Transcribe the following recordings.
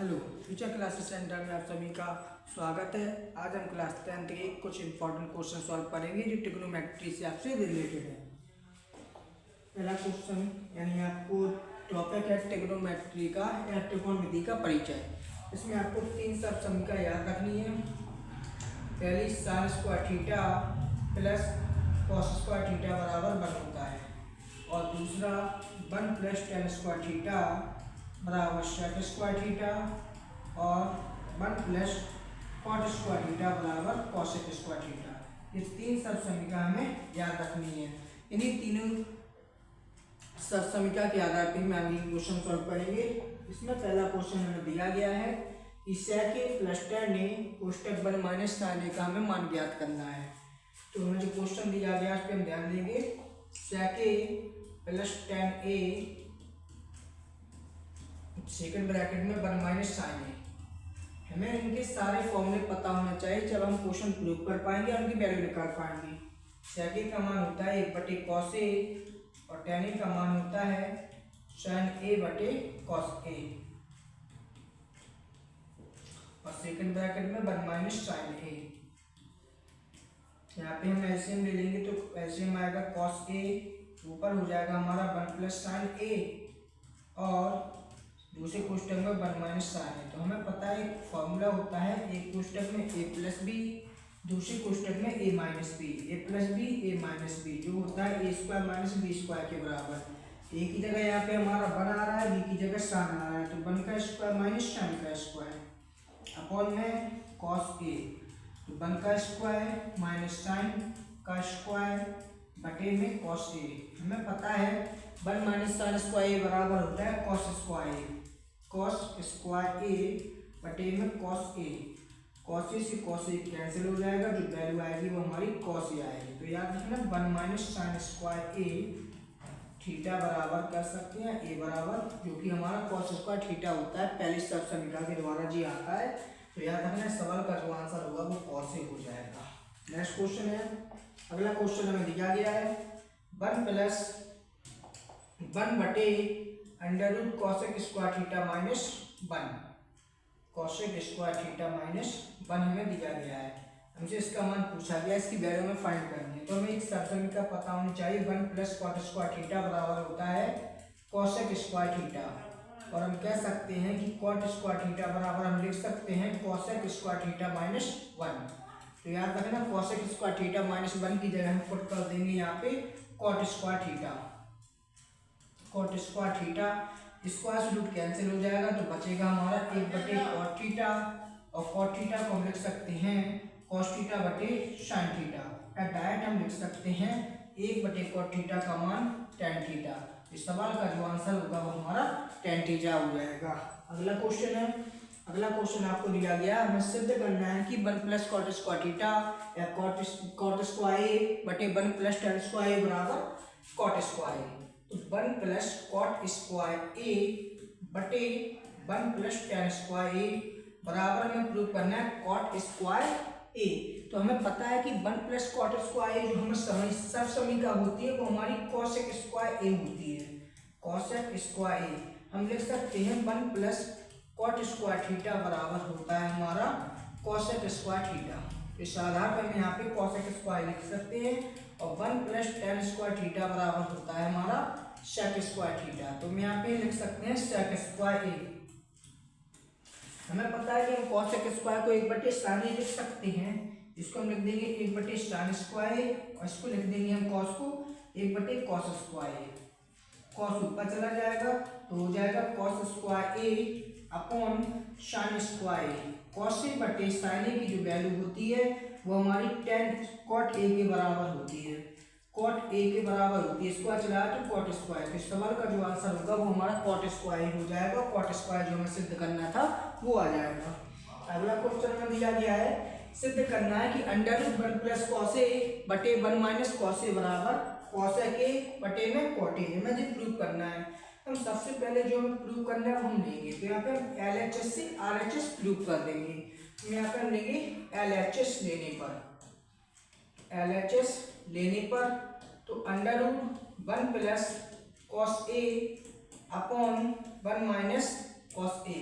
Hello future classes centre में आप सभी का स्वागत है। आज हम क्लास 10th के कुछ इंपॉर्टेंट क्वेश्चन सॉल्व करेंगे जो ट्रिग्नोमेट्री से आपसे रिलेटेड है। पहला क्वेश्चन यानी आपको टॉपिक है ट्रिग्नोमेट्री का या त्रिकोणमिति का परिचय। इसमें आपको 3 सब समीकरण याद रखनी है। पहली sin square theta plus cos square theta बराबर 1 होता है और दूसरा 1 प्लस tan स्क्वायर थीटा बराबर sec स्क्वायर थीटा और 1 प्लस cot स्क्वायर थीटा बराबर cosec स्क्वायर थीटा। ये 3 सब समीकरण हमें याद रखनी है। इन्हीं तीनों सब समीकरण के आधार पर हम आगे क्वेश्चन सॉल्व करेंगे। इसमें पहला क्वेश्चन हमें दिया गया है कि sec a plus tan a कोष्टक 1 minus sin a का हमें मान ज्ञात करना है। तो हमें जो क्वेश्चन दिया गया है उस पर हम ध्यान देंगे। sec a plus tan a second bracket में 1 माइनस sin a। हमें इनके सारे फॉर्मूले पता होना चाहिए, जब हम क्वेश्चन प्रूव कर पाएंगे और उनकी वैल्यू निकाल पाएंगे। sec a का मान होता है 1/cos a और tan a का मान होता है sin a/cos a और सेकंड ब्रैकेट में 1 माइनस sin a। यहाँ पे हम एलसीएम ले लेंगे तो एलसीएम आएगा cos a, ऊपर हो जाएगा हमारा 1 प्लस sin a और दूसरे कोष्टक में 1 माइनस sin a। तो हमें पता है एक फॉर्मूला होता है, एक कोष्टक में a प्लस बी, दूसरे कोष्टक में a minus B, a plus B a minus B, जो होता है a square minus B square के बराबर। a की जगह यहाँ पे हमारा 1 आ रहा है, b की जगह sin आ रहा है, तो 1 का स्क्वायर माइनस sin का स्क्वायर अपॉन में cos a, तो 1 का स्क्वायर माइनस sin का स्क्वायर बटे में cos a। हमें पता है 1 माइनस sin स्क्वायर a बराबर होता है cos square a, cos square a बटे में cos a। cos a से cos a कैंसिल हो जाएगा, जो वैल्यू आएगी वो हमारी cos a आएगी। तो याद रखना 1 minus sin square a theta बराबर कर सकते हैं a बराबर, जो कि हमारा cos स्क्वायर थीटा होता है, पहले सब समीकरण के द्वारा जी आता है। तो याद रखना सवाल का जो आंसर होगा वो cos a हो जाएगा। नेक्स्ट क्वेश्चन है, अगला क्वेश्चन हमें दिया गया है 1 प्लस 1 बटे under root cosec square theta minus 1, cosec square theta minus 1 हमें दिया गया है। हमसे इसका मान पूछा गया, इसकी वैल्यू में फाइंड करनी है। तो हमें एक सब समीकरण पता होनी चाहिए। 1 प्लस cot स्क्वायर थीटा बराबर होता है cosec स्क्वायर थीटा, और हम कह सकते हैं कि cot स्क्वायर थीटा बराबर हम लिख सकते हैं cosec स्क्वायर थीटा माइनस 1। तो याद रखना cosec स्क्वायर थीटा माइनस 1 की जगह हम पुट कर देंगे यहाँ पे cot square theta. cot square theta square से रूट कैंसिल हो जाएगा, तो बचेगा हमारा 1/cot थीटा, और cot थीटा को हम लिख सकते हैं cos थीटा बटे sin थीटा, या डायरेक्ट हम लिख सकते हैं 1/cot थीटा का मान tan थीटा। इस सवाल का जो आंसर होगा वो हमारा tan थीटा हो जाएगा। अगला क्वेश्चन है, अगला क्वेश्चन आपको दिया गया, हमें सिद्ध करना है कि 1 प्लस cot स्क्वायर थीटा या cot स्क्वायर बटे 1 प्लस tan स्क्वायर बराबर cot स्क्वायर। तो 1 प्लस cot स्क्वायर a बटे 1 प्लस tan स्क्वायर a बराबर हमें प्रूव करना है cot स्क्वायर a। तो हमें पता है कि 1 प्लस cot स्क्वायर जो हमें सब समीकरण होती है वो हमारी cosec स्क्वायर a होती है। cosec स्क्वायर a हम लिख सकते हैं 1 प्लस cot स्क्वायर थीटा बराबर होता है हमारा cosec स्क्वायर थीटा। इस आधार पर हम यहाँ पे cosec स्क्वायर लिख सकते हैं, और 1 प्लस tan स्क्वायर थीटा बराबर होता है हमारा sec स्क्वायर थीटा। तो हम यहाँ पे लिख सकते हैं sec स्क्वायर a। हमें पता है कि हम cosec स्क्वायर को 1/sin a लिख सकते हैं, इसको हम लिख देंगे 1/sin स्क्वायर, और इसको लिख देंगे हम cos को 1/cos स्क्वायर। cos ऊपर चला जाएगा तो हो जाएगा cos square a upon sin square. cos a बटे sin a की जो वैल्यू होती है वो हमारी tan cot a के बराबर होती है, cot a के बराबर होती है। स्क्वायर चला तो cot स्क्वायर। तो सवाल का जो आंसर होगा वो हमारा cot स्क्वायर हो जाएगा। cot स्क्वायर जो हमें सिद्ध करना था वो आ जाएगा। अगला क्वेश्चन में दिया गया है, सिद्ध करना है कि under root 1 plus cos a बटे 1 माइनस cos a बराबर cosec a बटे में cot a। हमें जो प्रूव करना है, हम सबसे पहले जो हमें प्रूव करना है वो हम लेंगे, तो यहाँ पे हम LHS से RHS प्रूव कर देंगे। तो यहाँ पे हम लेंगे LHS लेने पर तो under root 1 plus cos a upon 1 minus cos a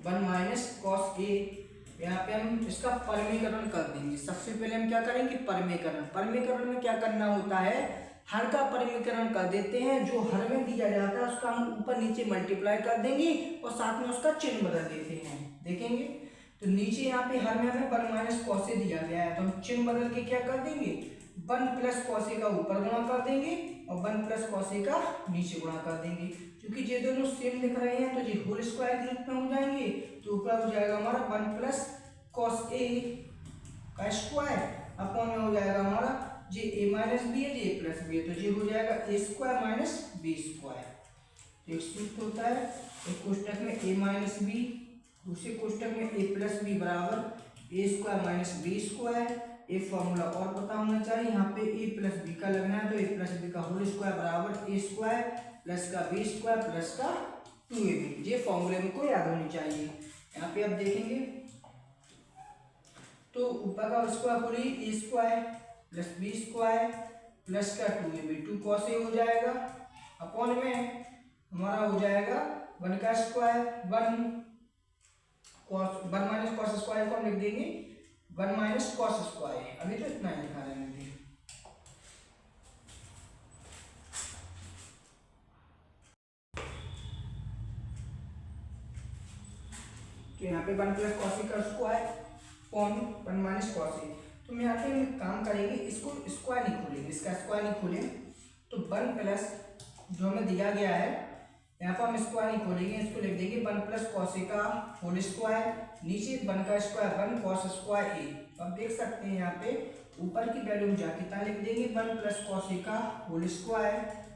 one minus cos A. यहाँ पे हम इसका परमीकरण कर देंगे। सबसे पहले हम क्या करेंगे, परमीकरण। परमीकरण में क्या करना होता है, हर का परमीकरण कर देते हैं। जो हर में दिया जाता है उसका हम ऊपर नीचे मल्टीप्लाई कर देंगे और साथ में उसका चिन्ह बदल देते हैं। देखेंगे तो नीचे यहाँ पे हर में हमें वन माइनस कॉस ए दिया गया है, तो हम चिन्ह बदल के क्या कर देंगे, वन प्लस कॉस ए का ऊपर गुणा कर देंगे और वन प्लस कॉस ए का नीचे गुणा कर देंगे। क्योंकि ये दोनों सेम दिख रहे हैं तो ये होल स्क्वायर के रूप में हो जाएंगे। तो ऊपर हो जाएगा हमारा वन प्लस कॉस ए का स्क्वायर अपॉन में हो जाएगा हमारा जे ए माइनस बी है, जे ए प्लस बी है, तो ये हो जाएगा ए स्क्वायर माइनस बी स्क्वायर। तो एक सूत्र होता है, एक कोष्टक में ए माइनस बी, दूसरे कोष्टक में ए प्लस बी बराबर ए स्क्वायर माइनस बी स्क्वायर। एक फॉर्मूला और पता होना चाहिए, यहाँ पे ए प्लस बी का लगना है, तो ए प्लस बी का होल स्क्वायर बराबर ए स्क्वायर प्लस का बी स्क्वायर प्लस का 2ab। ये फॉर्मूले में को याद होनी चाहिए। यहाँ पे आप देखेंगे तो ऊपर का स्क्वायर पूरी A square plus B square plus का 2ab, 2 कॉस ए हो जाएगा अपॉन में हमारा हो जाएगा वन का square, one minus cos square को हम लिख देंगे वन माइनस कॉस स्क्वायर। अभी तो इतना ही लिखा रहने दें। तो यहाँ पे वन प्लस कॉस ए का square upon one minus cos A. तो हम यहाँ पे हम काम करेंगे, इसको स्क्वायर नहीं खोलेंगे, इसका स्क्वायर नहीं खोलेंगे। तो वन प्लस जो हमें दिया गया है यहाँ पर हम स्क्वायर नहीं खोलेंगे, इसको लिख देंगे वन प्लस कॉस ए का होल स्क्वायर, नीचे वन का स्क्वायर वन कॉस स्क्वायर ए। तो आप देख सकते हैं यहाँ पे ऊपर की वैल्यू हम जाके कितना लिख देंगे वन प्लस कॉस ए का होल स्क्वायर,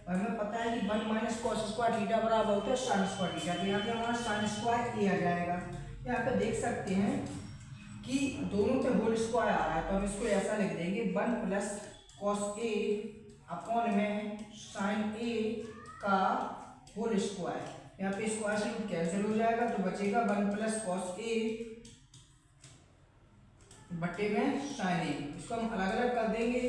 और हमें पता है कि one minus cos square theta बराबर होता है साइन स्क्वायर थीटा। तो यहाँ पे हमारा साइन स्क्वायर ए आ जाएगा। यहाँ पे देख सकते हैं कि दोनों पे होल स्क्वायर आ रहा है, तो हम इसको ऐसा लिख देंगे वन प्लस कॉस ए अपॉन में साइन ए का होल स्क्वायर। यहाँ पे स्क्वायर से रूट कैंसिल हो जाएगा तो बचेगा वन प्लस कॉस ए बट्टे में साइन ए। इसको हम अलग अलग कर देंगे,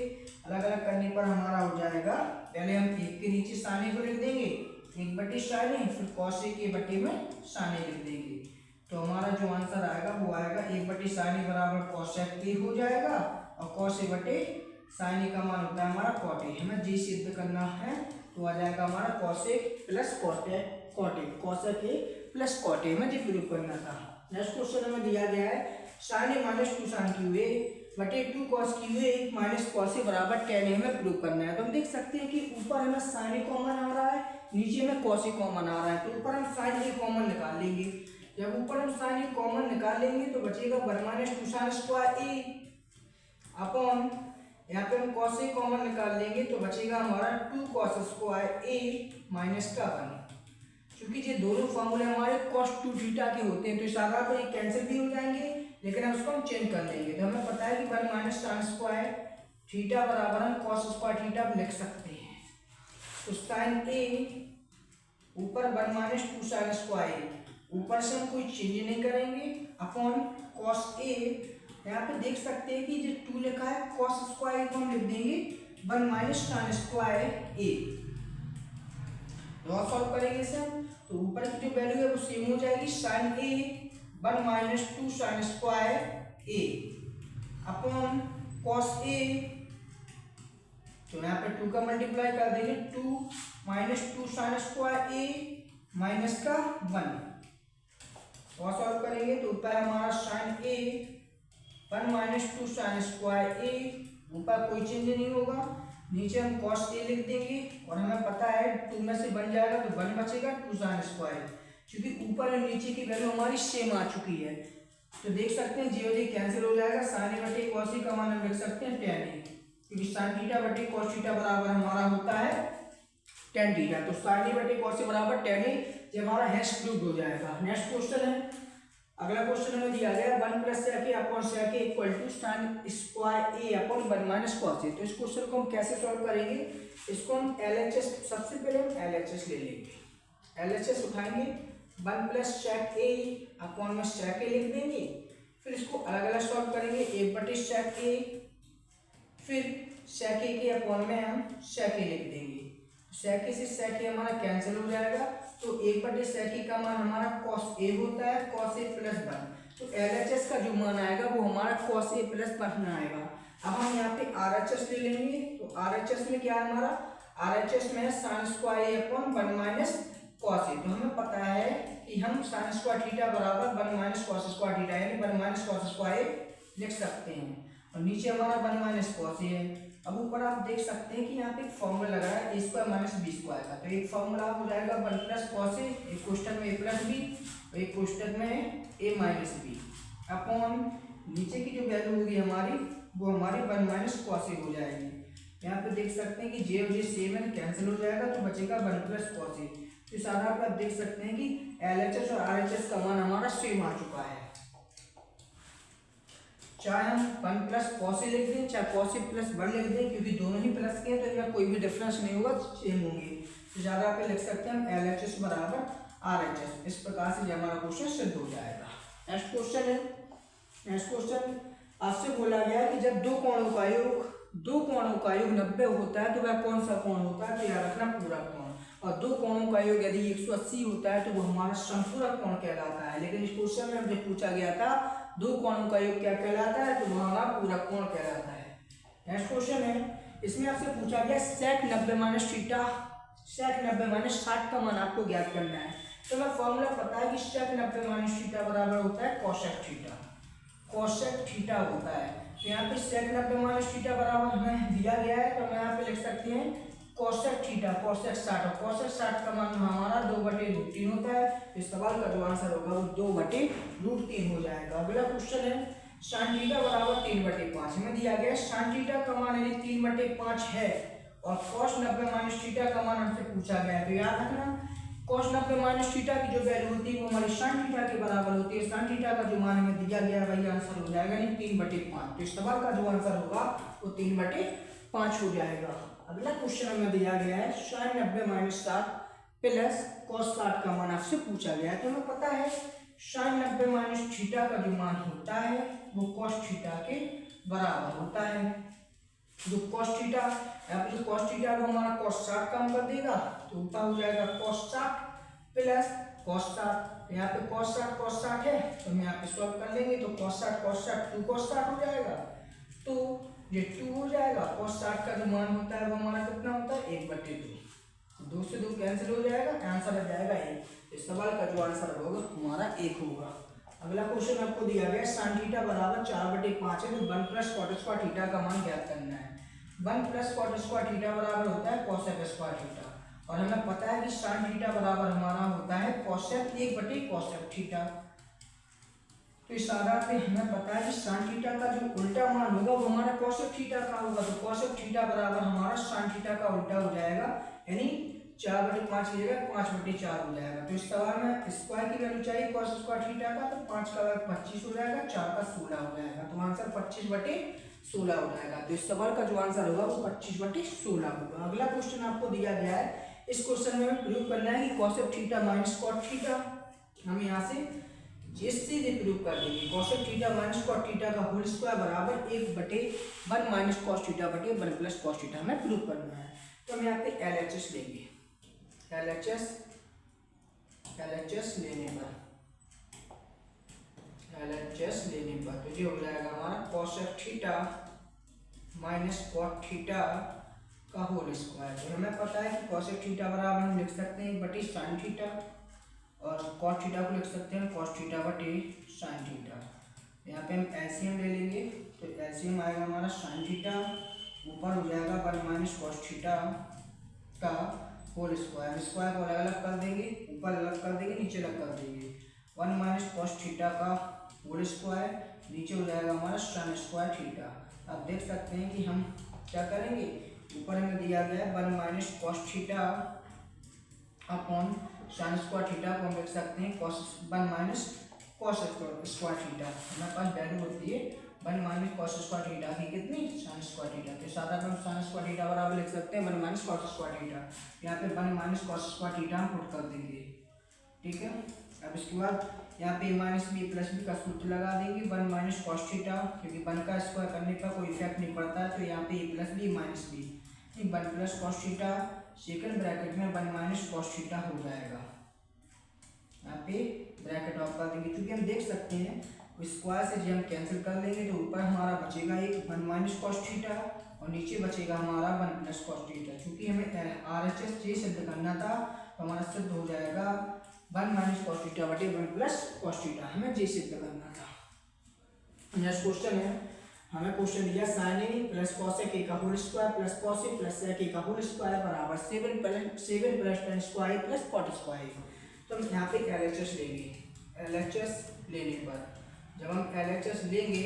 अलग अलग करने पर हमारा हो जाएगा, पहले हम एक के नीचे साइन ए को लिख देंगे, एक बट्टे साइन ए, फिर कॉस ए के बट्टे में साइन ए लिख देंगे। तो हमारा जो आंसर आएगा वो आएगा एक बट्टे साइन ए बराबर कॉस ए हो जाएगा, और कॉस ए बट्टे साइन ए का मान होता है हमारा कॉट ए। हमें जी सिद्ध करना है तो आ जाएगा हमारा cos A plus cot A, cos A plus cot A में जी प्रूव करना था। नेक्स्ट क्वेश्चन हमें दिया गया है sine A minus 2 sine cube A बटे 2 cos cube A minus cos A बराबर tan ए में प्रूव करना है। तो हम देख सकते हैं कि ऊपर हमें साइन ए कॉमन आ रहा है, नीचे में कॉस ए कॉमन आ रहा है, तो ऊपर हम साइन ए कॉमन निकाल लेंगे। जब ऊपर हम साइन ए कॉमन निकाल लेंगे तो बचेगा one minus 2 sign square A upon यहाँ पे हम कॉस ए कॉमन निकाल लेंगे तो बचेगा हमारा 2 कॉस स्क्वायर ए माइनस का 1। क्योंकि ये दोनों फॉर्मूले हमारे cos 2 थीटा के होते हैं तो इस आधार पर ये कैंसिल भी हो जाएंगे, लेकिन हम उसको हम चेंज कर लेंगे। तो हमें पता है कि one minus sine square theta बराबर हम कॉस स्क्वायर थीटा लिख सकते हैं। तो साइन ए ऊपर वन माइनस 2 साइन स्क्वायर, ऊपर से हम कोई चेंज नहीं करेंगे, अपॉन कॉस ए। यहाँ पे देख सकते हैं कि जो 2 लिखा है कॉस स्क्वायर को हम लिख देंगे वन माइनस साइन स्क्वायर ए। और सॉल्व करेंगे इसे तो ऊपर की जो वैल्यू है वो सेम हो जाएगी, sign A one minus 2 sign square A upon cos A. तो यहाँ पे 2 का मल्टीप्लाई कर देंगे 2 माइनस 2 साइन स्क्वायर ए माइनस का 1। और सॉल्व करेंगे तो ऊपर हमारा साइन ए वन माइनस 2 साइन स्क्वायर ए, ऊपर कोई चेंज नहीं होगा, नीचे हम कॉस ए लिख देंगे और हमें पता है 2 में से बन जाएगा तो 1 बचेगा 2 साइन स्क्वायर। क्योंकि ऊपर और नीचे की वैल्यू हमारी सेम आ चुकी है तो देख सकते हैं जी और जी कैंसिल हो जाएगा, साइन ए बटे कॉस ए का मान हम लिख सकते हैं tan ए, क्योंकि साइन थीटा बटे कॉस थीटा बराबर हमारा होता है tan थीटा। तो साइन ए बटे कॉस ए बराबर tan ए, ये हमारा हैश प्रूव्ड हो जाएगा। नेक्स्ट क्वेश्चन है, अगला क्वेश्चन हमें दिया गया one plus sec A upon sec A equal to sine square A upon one minus cos A. तो इस क्वेश्चन को हम कैसे सॉल्व करेंगे, इसको हम LHS, सबसे पहले हम LHS ले लेंगे, LHS उठाएंगे one plus sec A upon में सेक ए लिख देंगे, फिर इसको अलग अलग सॉल्व करेंगे, एक बटे सेक ए, फिर सेक ए के अपॉन में हम सेक ए लिख देंगे। सेक से सेक ए हमारा कैंसिल हो जाएगा, तो 1/सेक ए का मान हमारा कॉस ए होता है, कॉस ए प्लस 1। तो LHS का जो मान आएगा वो हमारा कॉस ए प्लस 1 आएगा। अब हम यहाँ पे RHS ले लेंगे, तो RHS में क्या है हमारा, RHS में है sign square A upon 1 minus cos A. तो हमें पता है कि हम साइन स्क्वायर थीटा बराबर 1 माइनस कॉस स्क्वायर थीटा यानी 1 माइनस कॉस स्क्वायर लिख सकते हैं, और नीचे हमारा 1 माइनस कॉस ए है। अब ऊपर आप देख सकते हैं कि यहाँ पे एक फॉर्मूला लगा है a square minus B square का, तो एक फॉर्मूला हो जाएगा 1 प्लस कॉस ए, एक क्वेश्चन में a प्लस बी और एक क्वेश्चन में a माइनस बी अपॉन नीचे की जो वैल्यू होगी हमारी वो हमारी 1 माइनस कॉस ए हो जाएगी। यहाँ पे देख सकते हैं कि जे और जे सेम है, कैंसिल हो जाएगा, तो बचेगा 1 प्लस कॉस ए। तो सारा आप देख सकते हैं कि LHS और RHS का मान हमारा सेम आ चुका है। चाहे हम 1 प्लस कॉस ए लिख दें, चाहे कॉस ए प्लस 1 लिख दें, क्योंकि दोनों ही प्लस के हैं तो इनमें कोई भी डिफरेंस नहीं होगा, सेम होंगे। तो ज़्यादा पे लिख सकते हैं हम LHS बराबर RHS। इस प्रकार से हमारा क्वेश्चन सिद्ध हो जाएगा। नेक्स्ट क्वेश्चन है, नेक्स्ट क्वेश्चन आपसे बोला गया है कि जब दो कोणों का योग 90 होता है तो वह कौन सा कोण होता है, तो याद रखना पूरक कोण। और दो कोणों का योग यदि 180 होता है तो वो हमारा संपूरक कोण कहलाता है। लेकिन इस क्वेश्चन में हमसे पूछा गया था दो कोणों का योग क्या कहलाता है, तो वो हमारा पूरक कोण कहलाता है। नेक्स्ट क्वेश्चन है, इसमें आपसे पूछा गया सेक 90 माइनस थीटा, सेक 90 माइनस 60 का मान आपको ज्ञात करना है। तो मैं फॉर्मूला पता है कि सेक 90 माइनस थीटा बराबर होता है कोसेक थीटा, कोसेक थीटा होता है। तो यहाँ पे सेक 90 माइनस थीटा बराबर हमें दिया गया है, तो हम यहाँ पे लिख सकते हैं कोसेक थीटा, कोसेक 60, और कोसेक 60 का मान हमारा 2/√3 होता है। इस सवाल का जो आंसर होगा वो 2/√3 हो जाएगा। अगला क्वेश्चन है साइन थीटा बराबर 3/5 हमें दिया गया है। साइन थीटा का मान यदि 3/5 है और कॉस 90 माइनस थीटा का मान हमसे पूछा गया है, तो याद रखना कॉस 90 माइनस थीटा की जो वैल्यू होती है वो हमारी साइन थीटा के बराबर होती है। साइन थीटा का जो मान हमें दिया गया है वही आंसर हो जाएगा, यानी 3/5। तो इस सवाल का जो आंसर होगा वो 3/5 हो जाएगा। अगला क्वेश्चन हमें दिया गया है साइन 90 माइनस 60 प्लस कॉस 60 का मान आपसे पूछा गया है। तो हमें पता है साइन 90 माइनस थीटा का जो मान होता है वो कॉस थीटा के बराबर होता है। जो कॉस थीटा, यहाँ पे जो कॉस थीटा को हमारा कॉस 60 कम कर देगा तो ऊपर हो जाएगा कॉस 60 प्लस कॉस 60। यहाँ पे कॉस 60 है तो हम यहाँ पे सॉल्व कर लेंगे, तो कॉस 60 2 कॉस 60 हो जाएगा, तो ये 2 हो जाएगा। कॉस 60 का जो मान होता है वो हमारा कितना होता है 1/2, 2 से 2 कैंसिल हो जाएगा, आंसर आ जाएगा 1। इस सवाल का जो आंसर होगा हमारा 1 होगा। अगला क्वेश्चन आपको दिया गया साइन थीटा बराबर 4/5 है, तो 1 प्लस कॉट स्क्वायर थीटा का मान ज्ञात करना है। 1 प्लस कॉट स्क्वायर थीटा बराबर होता है कोसेक स्क्वायर थीटा, और हमें पता है कि साइन थीटा बराबर हमारा होता है कोसेक 1/कोसेक थीटा। तो इस आधार पे हमें पता है कि साइन थीटा का जो उल्टा मान होगा वो हमारा कोसेक थीटा का होगा, तो कोसेक थीटा बराबर हमारा साइन थीटा का उल्टा हो जाएगा, यानी 4/5 की जगह 5/4 हो जाएगा। तो इस सवाल में स्क्वायर की वैल्यू चाहिए कॉस स्क्वायर थीटा का, तो 5 का वर्ग 25 हो जाएगा, 4 का 16 हो जाएगा, तो आंसर 25/16 हो जाएगा। तो इस सवाल का जो आंसर होगा वो 25/16 होगा। अगला क्वेश्चन आपको दिया गया है, इस क्वेश्चन में हमें प्रूव करना है कि cosec theta minus cot theta, हम यहाँ से इससे प्रूव कर देंगे cosec theta minus cot theta का होल स्क्वायर बराबर 1/1 माइनस कॉस थीटा बटे 1 प्लस कॉस थीटा हमें प्रूव करना है। तो हम यहाँ पे LHS लेंगे, LHS लेने पर तो ये हो जाएगा हमारा cosec theta minus cot theta का होल स्क्वायर। तो हमें पता है कि कोसेक थीटा बराबर हम लिख सकते हैं 1/sin थीटा, और कॉस थीटा को लिख सकते हैं कॉस थीटा बटे साइन थीटा। यहाँ पे हम एलसीएम ले लेंगे, तो एलसीएम आएगा हमारा साइन थीटा, ऊपर हो जाएगा 1 माइनस कॉस थीटा का होल स्क्वायर। स्क्वायर को अलग अलग कर देंगे, ऊपर अलग कर देंगे, नीचे अलग कर देंगे। 1 माइनस कॉस थीटा का होल स्क्वायर, नीचे हो जाएगा हमारा साइन स्क्वायर थीटा। अब देख सकते हैं कि हम क्या करेंगे, ऊपर हमें दिया गया है 1 minus cos theta upon sine square theta को हम लिख सकते हैं 1 माइनस कॉस स्क्वायर थीटा। हमारे पास वैल्यू होती है 1 माइनस कॉस स्क्वायर थीटा की कितनी, साइन स्क्वायर थीटा। तो सादा हम साइन स्क्वायर थीटा बराबर लिख सकते हैं 1 माइनस कॉस स्क्वायर थीटा। यहाँ पे 1 माइनस कॉस स्क्वायर थीटा हम पुट कर देंगे, ठीक है। अब इसके बाद यहाँ पे माइनस बी प्लस बी का सूत्र लगा देंगे, 1 माइनस कॉस थीटा, क्योंकि 1 का स्क्वायर करने पर कोई इफेक्ट नहीं पड़ता है, तो यहाँ पे A plus B minus B, 1 plus cos theta second bracket में 1 माइनस कॉस थीटा हो जाएगा। यहाँ पे ब्रैकेट ऑफ कर देंगे, क्योंकि हम देख सकते हैं स्क्वायर से जब हम कैंसिल कर लेंगे तो ऊपर हमारा बचेगा एक 1 माइनस कॉस थीटा और नीचे बचेगा हमारा 1 प्लस कॉस थीटा। चूंकि हमें RHS जे सिद्ध करना था तो हमारा सिद्ध हो जाएगा 1 माइनस कॉस थीटा बटे 1 प्लस कॉस थीटा, हमें जे सिद्ध करना था। नेक्स्ट क्वेश्चन है, हमें क्वेश्चन दिया sine A plus cosec A का whole square plus cos A plus sec A का होल स्क्वायर बराबर 7 plus tan square plus cot square. तो हम यहाँ पे LHS लेंगे। LHS लेने पर जब हम LHS लेंगे,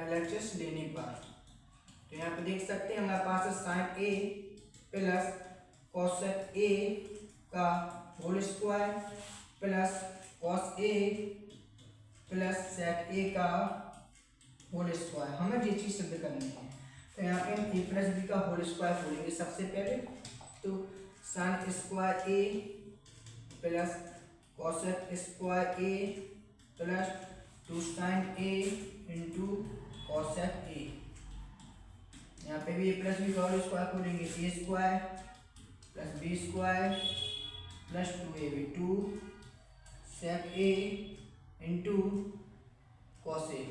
LHS लेने पर तो यहाँ पे देख सकते हैं हमारे पास है sine A plus cosec A का whole square plus cos A plus sec A का होल स्क्वायर। हमें ये चीज़ सिद्ध करनी है, तो यहाँ पे हम ए प्लस बी का होल स्क्वायर खोलेंगे सबसे पहले। तो sine square A plus cosec square A plus 2 sine A into cosec A. यहाँ पे भी ए प्लस बी का होल स्क्वायर खोलेंगे, A square plus B square plus 2ab 2 sec A into cos A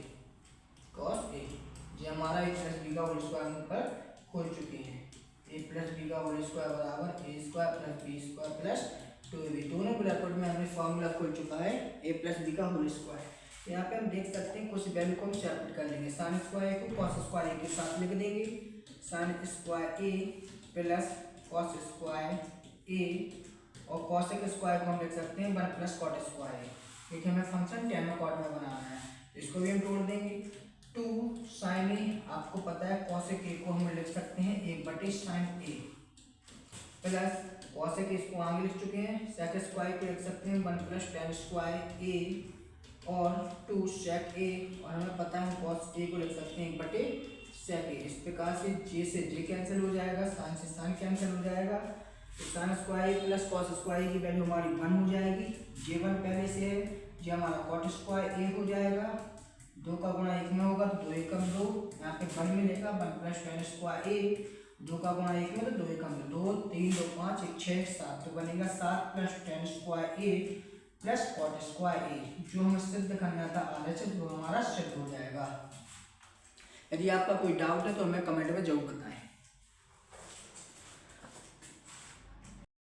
ये हमारा ए प्लस बी का whole square पर खोल चुके हैं। ए प्लस बी का होल स्क्वायर बराबर ए square plus B square plus 2ab, दोनों ब्रैकेट में हमने फॉर्मूला खोल चुका है ए प्लस बी का होल स्क्वायर। यहाँ पे हम देख सकते हैं कुछ वैल्यू को हम सेपरेट कर लेंगे। साइन स्क्वायर को कॉस स्क्वायर ए के साथ लिख देंगे, sign square A plus cos square ए और कॉसेक स्क्वायर को हम लिख सकते हैं 1 प्लस कॉट स्क्वायर ए, क्योंकि हमें फंक्शन tan और कॉट में बनाना है। इसको भी हम तोड़ देंगे। 2 साइन ए, आपको पता है कॉसेक ए को हम लिख सकते हैं 1 बटे साइन ए प्लस कॉसेक इसको आगे लिख चुके हैं, सेक स्क्वायर को लिख सकते हैं 1 प्लस tan स्क्वायर ए और 2 सेक ए, और हमें पता है कॉस ए को लिख सकते हैं 1 बटे सेक ए। इस प्रकार से जे कैंसिल हो जाएगा, साइन से साइन कैंसिल हो जाएगा। तो sine square plus cos square की वैल्यू हमारी 1 हो जाएगी, J1 पहले से है, जे हमारा कॉट स्क्वायर ए हो जाएगा। 2 का गुणा 1 में होगा तो 2 एकम 2, यहाँ पे 1 मिलेगा 1 प्लस tan स्क्वायर ए, 2 का गुणा 1 में तो 2 एकम 2, 3 2 5 1 6 7, तो बनेगा 7 plus tan square A plus cot square ए। जो हमें सिद्ध करना था RHS वो हमारा सिद्ध हो जाएगा। यदि आपका कोई डाउट है तो हमें कमेंट में जरूर बताएं।